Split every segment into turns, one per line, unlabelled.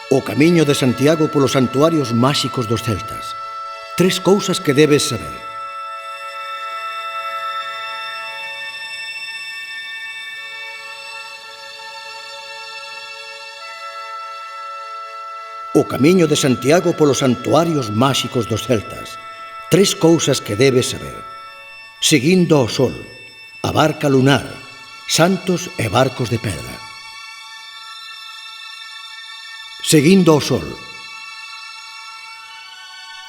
O camiño de Santiago polos santuarios máxicos dos celtas. 3 cousas que debes saber. O camiño de Santiago polos santuarios máxicos dos celtas. 3 cousas que debes saber. Seguindo o sol, a barca lunar, santos e barcos de pedra. Seguindo o sol.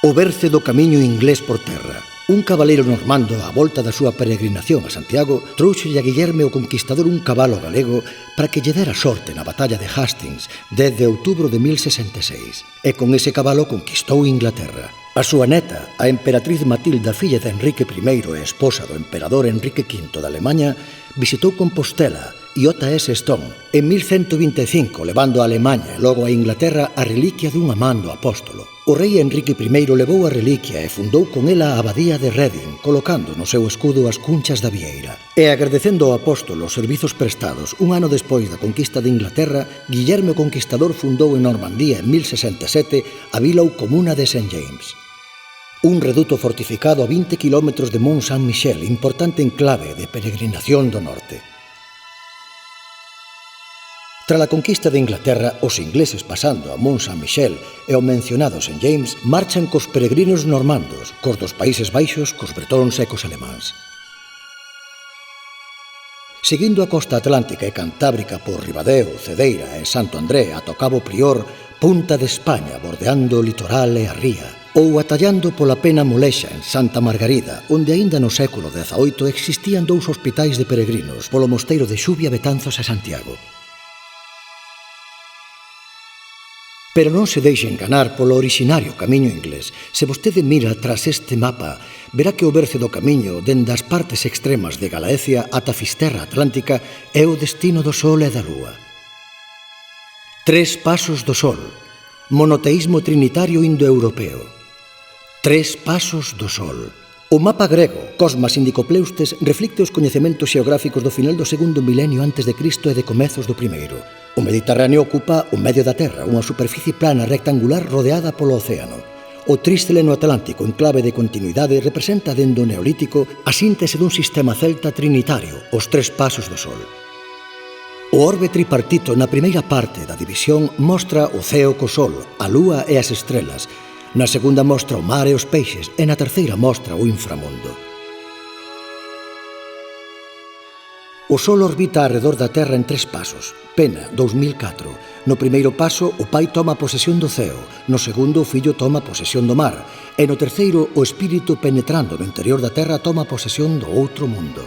O berce do camiño inglés por terra. Un cabaleiro normando á volta da súa peregrinación a Santiago trouxolle a Guillerme o Conquistador un cabalo galego para que lle dera sorte na batalla de Hastings desde outubro de 1066 e con ese cabalo conquistou Inglaterra. A súa neta, a emperatriz Matilda, filla de Enrique I e esposa do emperador Enrique V de Alemanha, visitou Compostela e J.S. Stone en 1125, levando a Alemanha e logo a Inglaterra a reliquia dun amando apóstolo. O rei Enrique I levou a reliquia e fundou con ela a abadía de Reading, colocando no seu escudo as cunchas da vieira. E agradecendo ao apóstolo os servizos prestados un ano despois da conquista de Inglaterra, Guillerme o Conquistador fundou en Normandía en 1067 a vila ou comuna de St. James. Un reduto fortificado a 20 kilómetros de Mont Saint-Michel, importante enclave de peregrinación do norte. Tras a conquista de Inglaterra, os ingleses pasando a Mont Saint-Michel e o mencionado St. James marchan cos peregrinos normandos, cos dos Países Baixos, cos bretóns e cos alemáns. Seguindo a costa atlántica e cantábrica por Ribadeo, Cedeira e Santo André ata o Cabo Prior, punta de España, bordeando o litoral e a ría, ou atallando pola Pena Molexa en Santa Margarida, onde aínda no século XVIII existían 2 hospitais de peregrinos polo mosteiro de Xubia, Betanzos e Santiago. Pero non se deixe enganar polo orixinario camiño inglés. Se vostede mira tras este mapa, verá que o berce do camiño, dende as partes extremas de Galaecia ata Fisterra Atlántica, é o destino do sol e da lúa. 3 pasos do sol. Monoteísmo trinitario indoeuropeo. 3 pasos do sol. O mapa grego, Cosmas Indicopleustes, reflicte os coñecementos xeográficos do final do segundo milenio antes de Cristo e de comezos do primeiro. O Mediterráneo ocupa o medio da Terra, unha superficie plana rectangular rodeada polo océano. O Trístele no Atlántico, en clave de continuidade, representa dende o Neolítico a síntese dun sistema celta trinitario, os 3 pasos do sol. O orbe tripartito na primeira parte da división mostra o ceo co sol, a lúa e as estrelas. Na segunda mostra o mar e os peixes e na terceira mostra o inframundo. O Sol orbita arredor da Terra en 3 pasos. Pena, 2004. No primeiro paso, o pai toma posesión do ceo. No segundo, o fillo toma posesión do mar. E no terceiro, o espírito penetrando no interior da Terra toma posesión do outro mundo.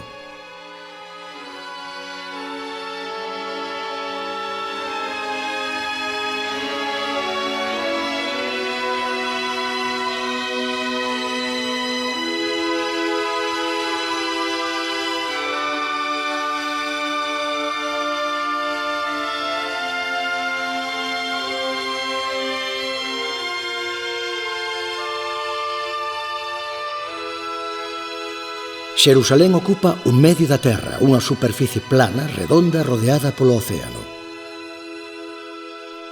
Xerusalén ocupa o medio da Terra, unha superficie plana, redonda, rodeada polo océano.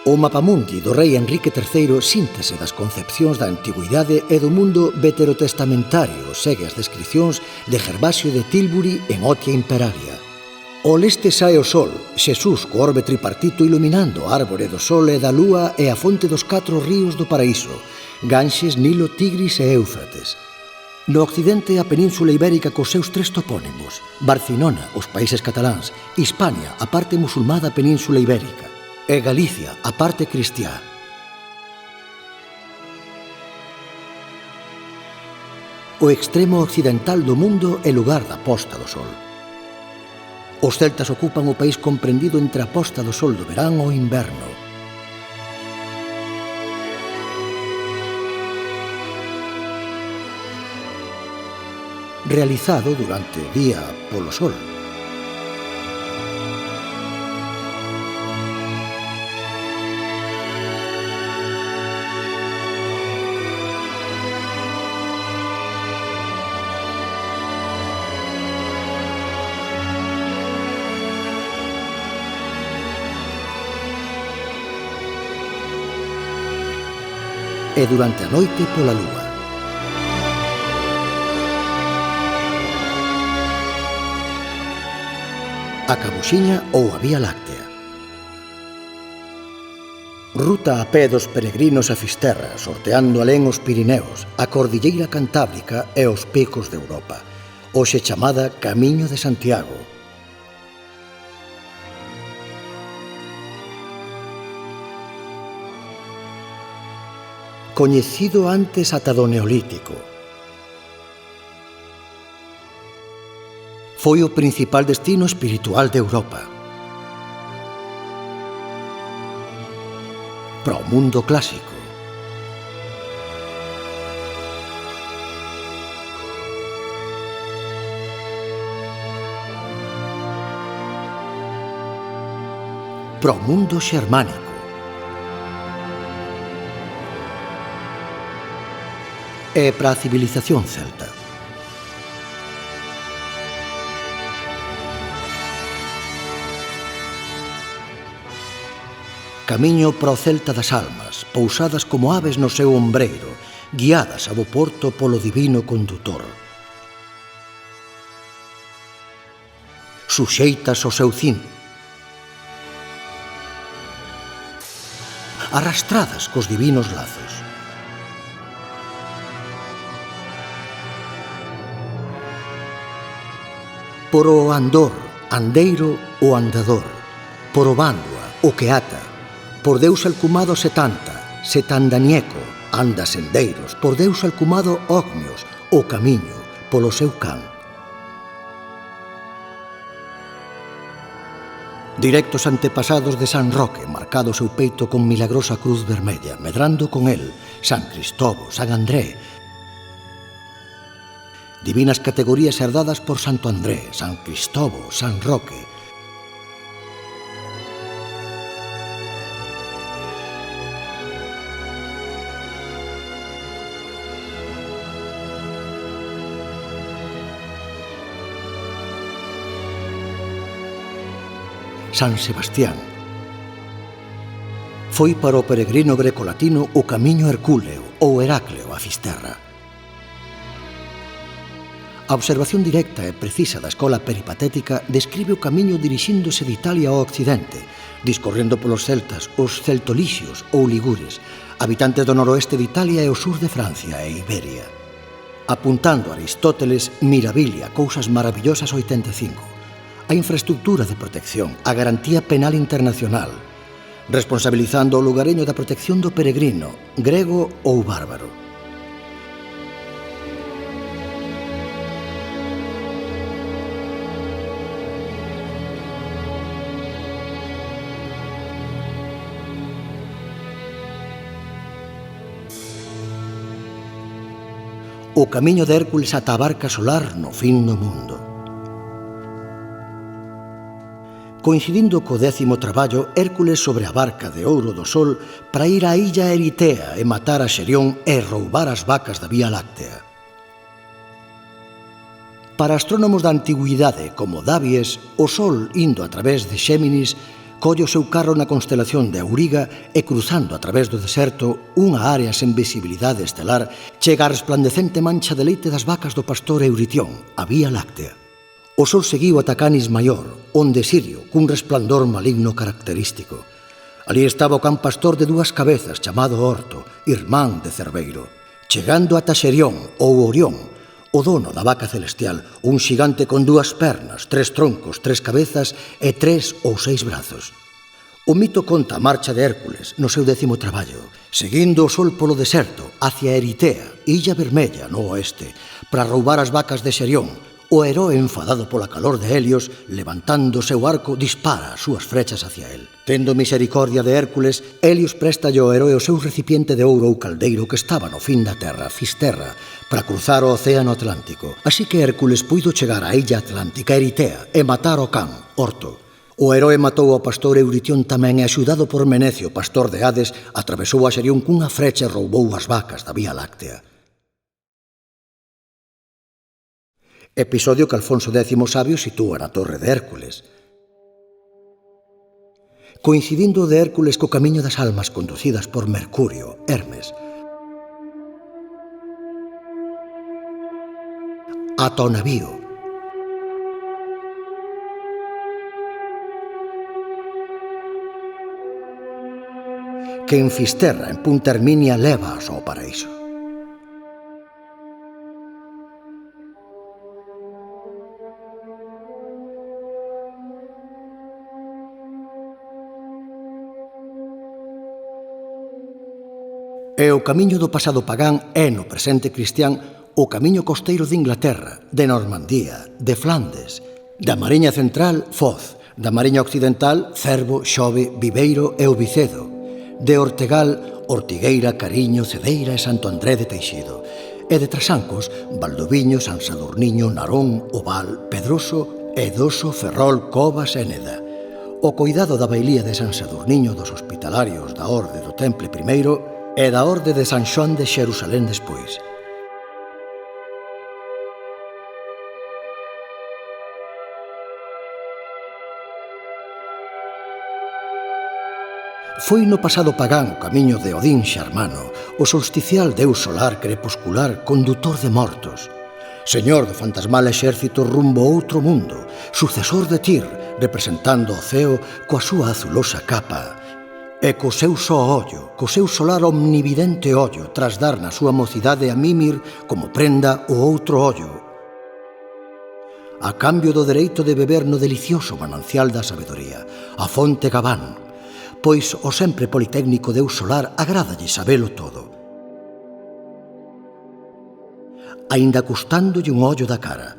O mapamundi do rei Enrique III, síntese das concepcións da antigüidade e do mundo veterotestamentario, segue as descricións de Gervasio de Tilbury en Otia Imperalia. Ao leste sae o sol, Xesús co orbe tripartito iluminando a árbore do sol e da lúa e a fonte dos 4 ríos do paraíso, Ganxes, Nilo, Tigris e Éufrates. No occidente, a Península Ibérica cos seus 3 topónimos, Barcinona, os países cataláns, Hispania, a parte musulmá da Península Ibérica, e Galicia, a parte cristiá. O extremo occidental do mundo é lugar da posta do sol. Os celtas ocupan o país comprendido entre a posta do sol do verán e o inverno. Realizado durante o día polo sol. e durante a noite pola lúa. A Cabuxiña ou a Vía Láctea. Ruta a pé dos peregrinos a Fisterra, sorteando alén os Pirineos, a Cordilleira Cantábrica e os picos de Europa, hoxe chamada Camiño de Santiago. Coñecido antes ata do Neolítico. Foi o principal destino espiritual de Europa. Para o mundo clásico. Para o mundo xermánico. E para a civilización celta. Camiño para o Celta das Almas, pousadas como aves no seu ombreiro, guiadas a bo porto polo divino condutor. Suxeitas ao seu cinto, arrastradas cos divinos lazos. Por o andor, andeiro o andador, por o bandua, o que ata, por Deus alcumado setanta, setandanieco, anda sendeiros, por Deus alcumado ogmios, o camiño, polo seu can. Directos antepasados de San Roque, marcado o seu peito con milagrosa cruz vermella, medrando con el, San Cristobo, San André, divinas categorías herdadas por Santo André, San Cristobo, San Roque. San Sebastián. Foi para o peregrino grecolatino o camiño hercúleo ou Herácleo a Fisterra. A observación directa e precisa da escola peripatética describe o camiño dirixíndose de Italia ao occidente, discorrendo polos celtas, os celtolíxios ou ligures, habitantes do noroeste de Italia e o sur de Francia e Iberia. Apuntando a Aristóteles, mirabilia, cousas maravillosas 85. A infraestructura de protección, a garantía penal internacional, responsabilizando o lugareño da protección do peregrino, grego ou bárbaro. O camiño de Hércules ata a barca solar no fin do mundo. Coincidindo co 10º traballo, Hércules sobre a barca de ouro do sol para ir á illa Eritea e matar a Xerión e roubar as vacas da Vía Láctea. Para astrónomos da antigüidade como Davies, o sol, indo a través de Xéminis, colle o seu carro na constelación de Auriga e cruzando a través do deserto unha área sen visibilidade estelar, chega a resplandecente mancha de leite das vacas do pastor Euritión, a Vía Láctea. O sol seguiu ata Canis Maior, onde Sirio, cun resplandor maligno característico. Alí estaba o can pastor de dúas cabezas, chamado Orto, irmán de Cerveiro. Chegando ata Xerión, ou Orión, o dono da vaca celestial, un xigante con dúas pernas, 3 troncos, 3 cabezas e 3 ou 6 brazos. O mito conta a marcha de Hércules no seu 10º traballo, seguindo o sol polo deserto, hacia Eritea, Illa Vermella, no oeste, para roubar as vacas de Xerión. O heroe, enfadado pola calor de Helios, levantando o seu arco, dispara as súas frechas hacia el. Tendo misericordia de Hércules, Helios préstalle ao heroe o seu recipiente de ouro ou caldeiro que estaba no fin da terra, Fisterra, para cruzar o océano Atlántico. Así que Hércules puido chegar á illa atlántica Eritea e matar o can, Orto. O heroe matou ao pastor Euritión tamén e, axudado por Menecio, pastor de Hades, atravesou a Xerión cunha frecha e roubou as vacas da Vía Láctea. Episodio que Alfonso X Sabio sitúa na Torre de Hércules. Coincidindo de Hércules co camiño das almas conducidas por Mercurio, Hermes, ata o navío. Que en Fisterra, en Punta Herminia, levas ao paraíso. E o camiño do pasado pagán é no presente cristián o camiño costeiro de Inglaterra, de Normandía, de Flandes, da Mariña Central, Foz, da Mariña Occidental, Cervo, Xove, Viveiro e o Vicedo, de Ortegal, Ortigueira, Cariño, Cedeira e Santo André de Teixido, e de Trasancos, Valdoviño, San Sadurniño, Narón, Oval, Pedroso, Edoso, Ferrol, Covas e Neda. O coidado da bailía de San Sadurniño dos Hospitalarios da Orde do Temple primeiro e da Orde de San Xoán de Xerusalén despois. Foi no pasado pagán o camiño de Odín Xarmano, o solsticial deus solar crepuscular, condutor de mortos, señor do fantasmal exército rumbo a outro mundo, sucesor de Tyr, representando o ceo coa súa azulosa capa, e co seu só ollo, co seu solar omnividente ollo, tras dar na súa mocidade a Mimir como prenda o outro ollo, a cambio do dereito de beber no delicioso manancial da sabedoría, a fonte Gabán, pois o sempre politécnico deus solar agrádalle sabelo todo, aínda custándolle un ollo da cara.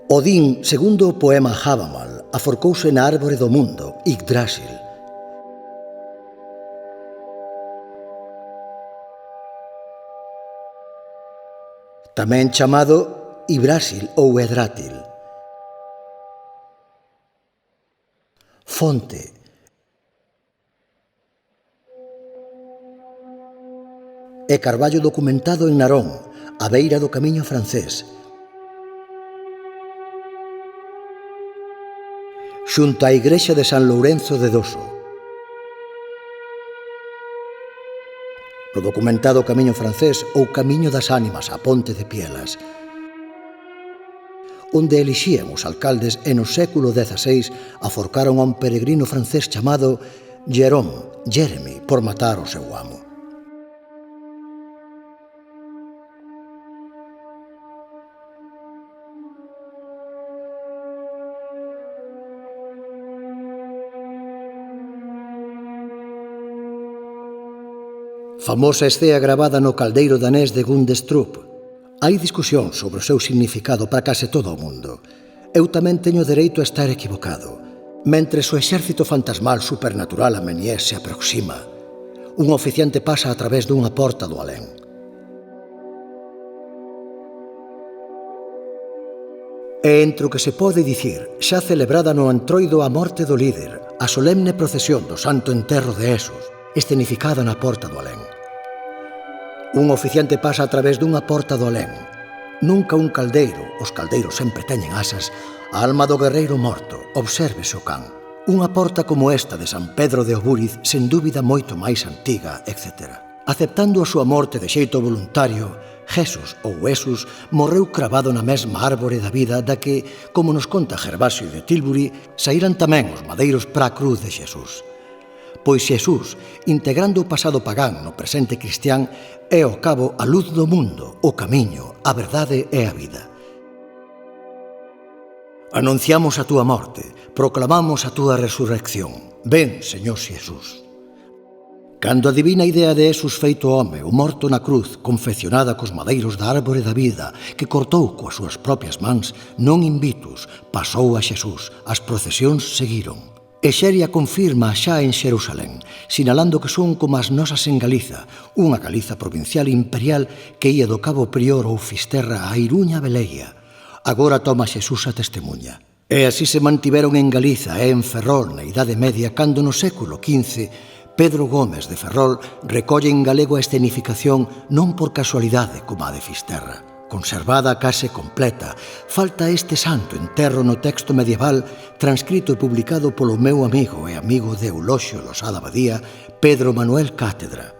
Odín, segundo o poema Havamal, aforcouse na árbore do mundo, Yggdrasil. Tamén chamado Ibrásil ou Edrátil. Fonte. E carballo documentado en Narón, á beira do camiño francés, xunto á igrexa de San Lourenzo de Doso. No documentado camiño francés ou camiño das ánimas á ponte de Pielas, onde elixían os alcaldes e no século XVI aforcaron a un peregrino francés chamado Jeremy, por matar o seu amo. Famosa escea gravada no caldeiro danés de Gundestrup. Hai discusión sobre o seu significado para case todo o mundo. Eu tamén teño dereito a estar equivocado. Mentres o exército fantasmal supernatural ameniés se aproxima, un oficiante pasa a través dunha porta do alén. E entre o que se pode dicir, xa celebrada no antroido a morte do líder, a solemne procesión do santo enterro de Esos, escenificada na porta do alén. Un oficiante pasa a través dunha porta do alén. Nunca un caldeiro, os caldeiros sempre teñen asas, a alma do guerreiro morto, obsérvese o can. Unha porta como esta de San Pedro de Obúriz, sen dúbida moito máis antiga, etc. Aceptando a súa morte de xeito voluntario, Jesús ou Esus morreu cravado na mesma árbore da vida da que, como nos conta Gervasio de Tilbury, saíran tamén os madeiros para a cruz de Xesús. Pois Xesús, integrando o pasado pagán no presente cristián, é ao cabo a luz do mundo, o camiño, a verdade e a vida. Anunciamos a túa morte, proclamamos a túa resurrección. Ven, Señor Xesús. Cando a divina idea de Jesús feito home, o morto na cruz, confeccionada cos madeiros da árbore da vida, que cortou coas súas propias mans, non invitus, pasou a Xesús, as procesións seguiron. E Xeria confirma xa en Xerusalén, sinalando que son como as nosas en Galiza, unha Galiza provincial imperial que ía do Cabo Prior ou Fisterra a Iruña Veleia. Agora toma Xesús a testemunha. E así se mantiveron en Galiza e en Ferrol na Idade Media, cando no século XV Pedro Gómez de Ferrol recolle en galego a escenificación non por casualidade como a de Fisterra. Conservada case completa, falta este santo enterro no texto medieval transcrito e publicado polo meu amigo e amigo de Euloxio Losada Badía, Pedro Manuel Cátedra.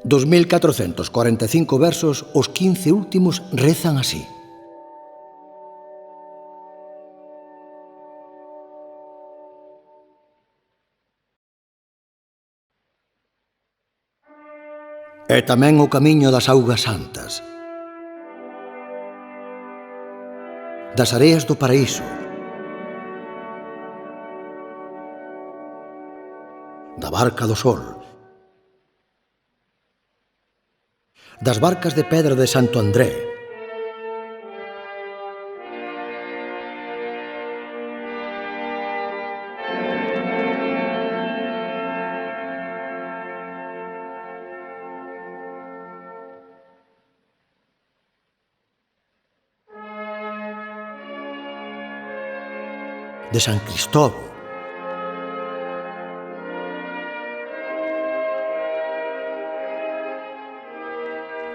Dos 1445 versos, os 15 últimos rezan así. É tamén o camiño das augas santas, das areas do paraíso, da barca do sol, das barcas de pedra de Santo André, de San Cristóbal,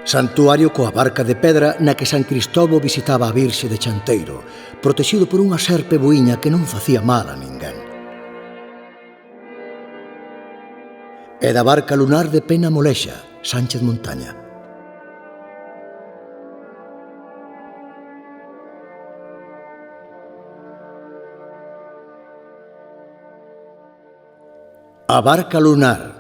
santuario coa barca de pedra na que San Cristóbal visitaba a Virxe de Chanteiro, protexido por unha serpe boíña que non facía mal a ninguén. E da barca lunar de Pena Molexa, Sánchez Montaña. A barca lunar.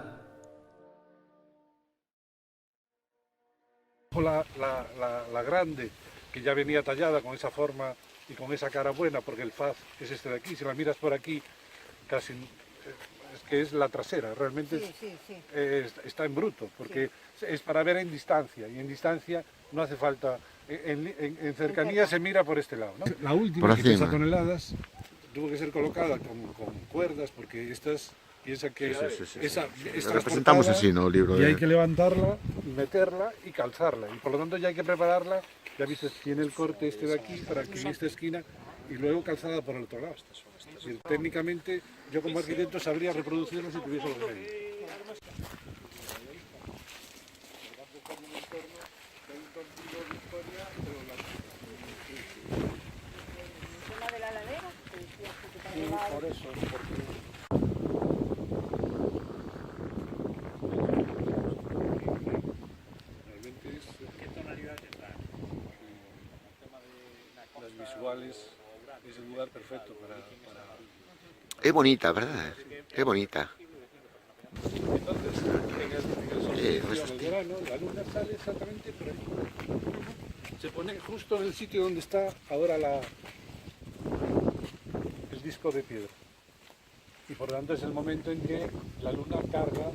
La grande, que ya venía tallada con esa forma y con esa cara buena, porque el faz es este de aquí. Si la miras por aquí, casi es que es la trasera, realmente está en bruto, porque es para ver en distancia, y en distancia no hace falta, en cercanía se mira por este lado, ¿no? La última, que pesa toneladas, tuvo que ser colocada con cuerdas, porque estas... Piensa que esa
representamos así, ¿no? El libro
y hay que levantarla, meterla y calzarla. Y por lo tanto ya hay que prepararla, ya viste, tiene el corte este de aquí para que en esta esquina y luego calzada por el otro lado. Es decir, técnicamente yo como arquitecto sabría reproducirlo si tuviese los medios. Por eso, es el lugar perfecto para...
Es bonita, ¿verdad? Es bonita.
Entonces, en el verano, la luna sale exactamente por ahí. Se pone justo en el sitio donde está ahora el disco de piedra. Y por lo tanto es el momento en que la luna carga...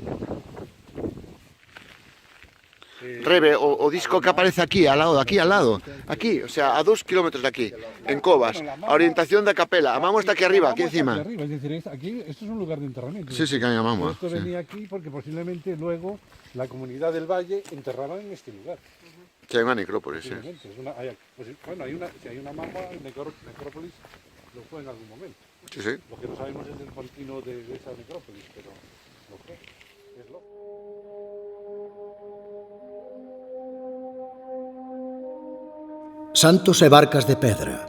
Rebe, o disco que aparece aquí al lado, aquí, o sea, a 2 kilómetros de aquí, en Covas, a orientación da capela, a Mamo está aquí arriba, aquí encima.
Es decir, aquí, esto es un lugar de enterramiento.
Sí, que hay a Mamo.
Esto venía aquí porque posiblemente luego la comunidad del valle enterraba en este lugar.
Sí, hay una necrópolis, sí.
Si hay una Mamo, necrópolis lo fue en algún momento.
Sí.
Lo que no sabemos es el continuo de esa necrópolis, pero lo fue, es lo.
Santos e barcas de pedra.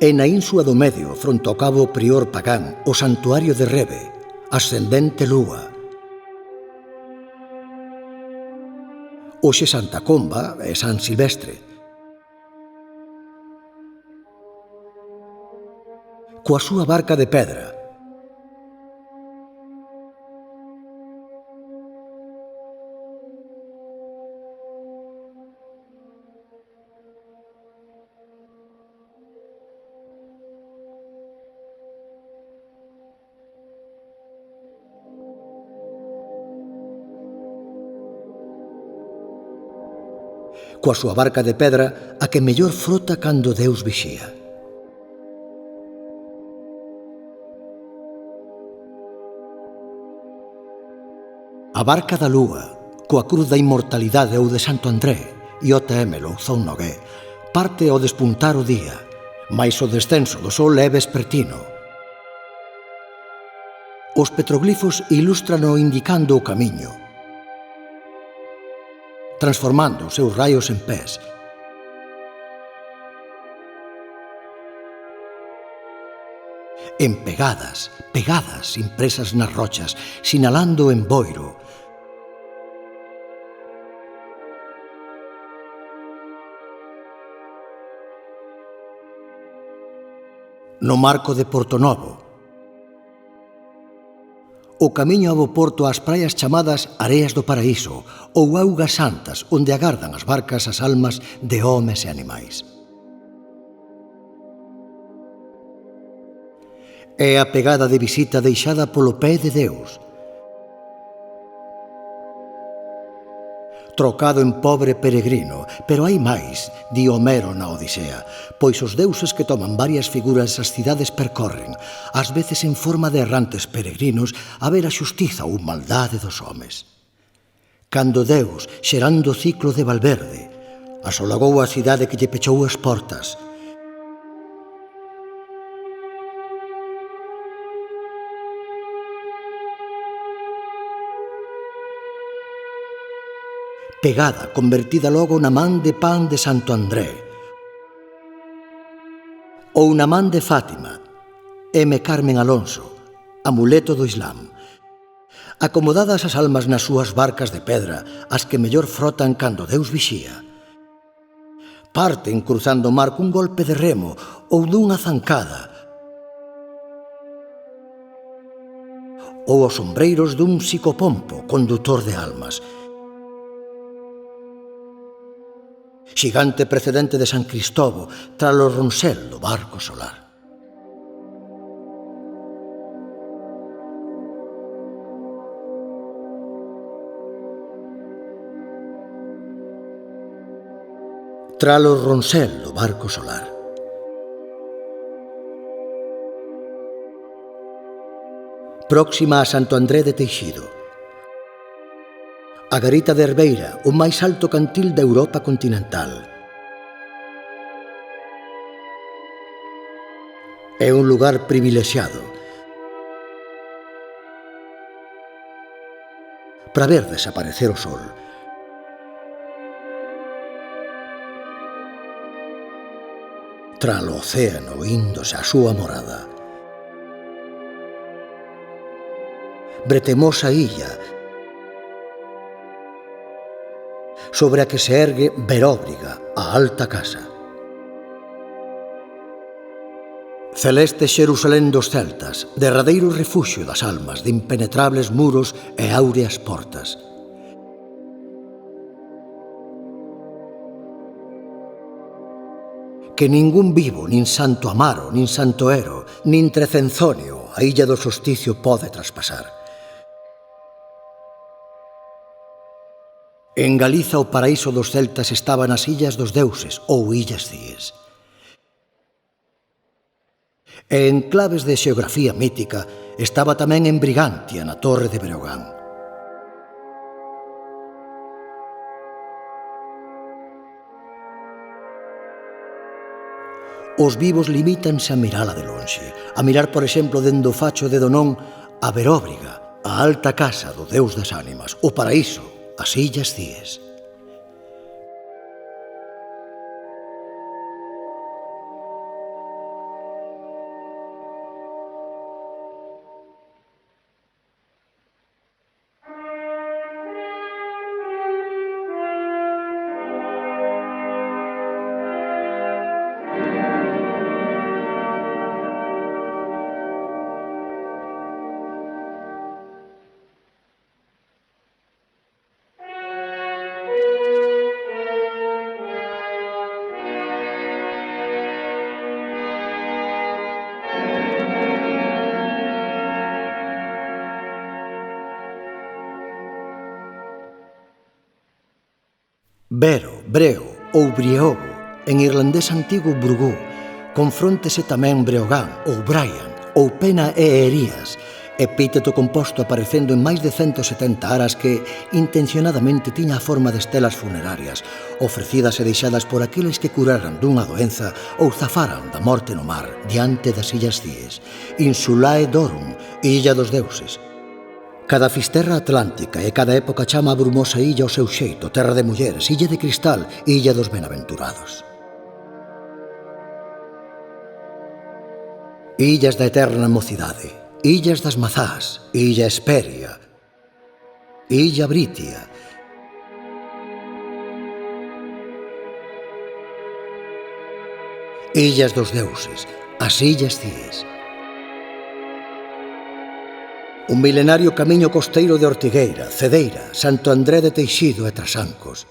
E na ínsua do medio, fronte ao cabo Prior Pagán, o santuario de Rebe, ascendente lúa. Hoxe Santa Comba e San Silvestre. Coa súa barca de pedra. Coa súa barca de pedra, a que mellor frota cando Deus vixía. A barca da lúa, coa cruz da inmortalidade ou de Santo André, IOTM Louzón Nogué, parte ao despuntar o día, mais o descenso do sol é vespertino. Os petroglifos ilústrano indicando o camiño, transformando os seus raios en pés. en pegadas, impresas nas rochas, sinalando o emboiro. No marco de Portonovo, o camiño a bo porto ás praias chamadas Areas do Paraíso ou Augas Santas, onde agardan as barcas as almas de homes e animais. É a pegada de visita deixada polo pé de Deus, trocado en pobre peregrino, pero hai máis, di Homero na Odisea, pois os deuses que toman varias figuras as cidades percorren, ás veces en forma de errantes peregrinos, a ver a xustiza ou maldade dos homes. Cando Deus, xerando o ciclo de Valverde, asolagou a cidade que lle pechou as portas, pegada, convertida logo na man de pan de Santo André, ou na man de Fátima, M. Carmen Alonso, amuleto do Islam. Acomodadas as almas nas súas barcas de pedra, as que mellor frotan cando Deus vixía. Parten cruzando o mar cun golpe de remo ou dunha zancada, ou os sombreiros dun psicopompo, condutor de almas. Xigante precedente de San Cristovo, tralo Roncel do barco solar. Tralo Roncel do barco solar. Próxima a Santo André de Teixido. A garita de Herbeira, o máis alto cantil da Europa continental. É un lugar privilexiado para ver desaparecer o sol. Tralo océano índose a súa morada. Bretemosa illa, sobre a que se ergue Veróbriga, a alta casa. Celeste Xerusalén dos celtas, derradeiro refuxio das almas de impenetrables muros e áureas portas. Que ningún vivo, nin Santo Amaro, nin Santo Ero, nin Trecenzonio, a illa do solsticio pode traspasar. En Galiza o paraíso dos celtas estaba nas illas dos deuses ou illas Cíes. E en claves de xeografía mítica estaba tamén en Brigantia, na Torre de Breogán. Os vivos limítanse a mirala de lonxe, a mirar, por exemplo, dende o facho de Donón a Veróbriga, a alta casa do Deus das ánimas, o paraíso, as illas Cíes. Bero, Breo ou Brieogo, en irlandés antigo Brugú, confróntese tamén Breogán ou Brian ou Pena e Erías, epíteto composto aparecendo en máis de 170 aras que intencionadamente tiña a forma de estelas funerarias, ofrecidas e deixadas por aqueles que curaran dunha doenza ou zafaran da morte no mar diante das illas Cíes, Insulae Dorum, illa dos deuses. Cada fisterra atlántica e cada época chama a brumosa illa ao seu xeito, terra de mulleres, illa de cristal, illa dos benaventurados. Illas da eterna mocidade, illas das mazás, illa Hesperia, illa Britia, illas dos deuses, as illas Cíes. Un milenario camiño costeiro de Ortigueira, Cedeira, Santo André de Teixido e Trasancos.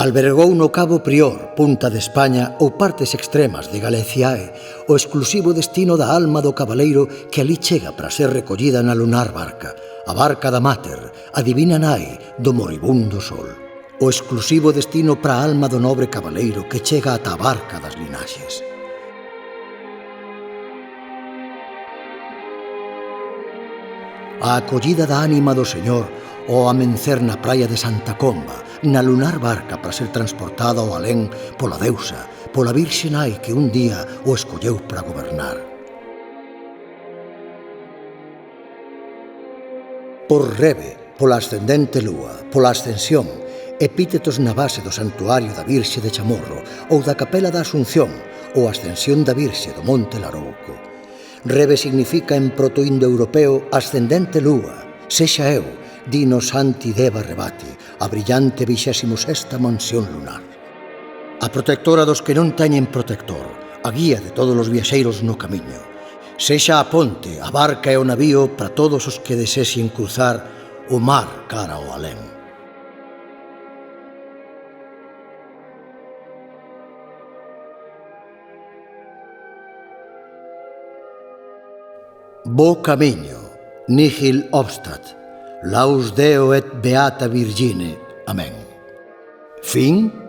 Albergou no Cabo Prior, Punta de España ou partes extremas de Galeciae o exclusivo destino da alma do cabaleiro que ali chega para ser recollida na lunar barca, a barca da Mater, a divina nai do moribundo sol. O exclusivo destino para a alma do nobre cabaleiro que chega ata a barca das linaxes. A acollida da ánima do Señor ao amencer na praia de Santa Comba, na lunar barca para ser transportada ao alén pola deusa, pola Virxe Nai que un día o escolleu para gobernar. Por Rebe, pola ascendente lúa, pola ascensión, epítetos na base do santuario da Virxe de Chamorro ou da capela da Asunción ou ascensión da Virxe do Monte Larouco. Rebe significa en proto-indoeuropeo ascendente lúa, sexa eu, dino Santi Deva Rebati, a brillante 26ª mansión lunar. A protectora dos que non teñen protector, a guía de todos os viaxeiros no camiño. Sexa a ponte, a barca e o navío para todos os que desexen cruzar o mar cara ao alén. Bo camiño, nihil obstat, laus Deo et beata Virgine. Amén. Fin.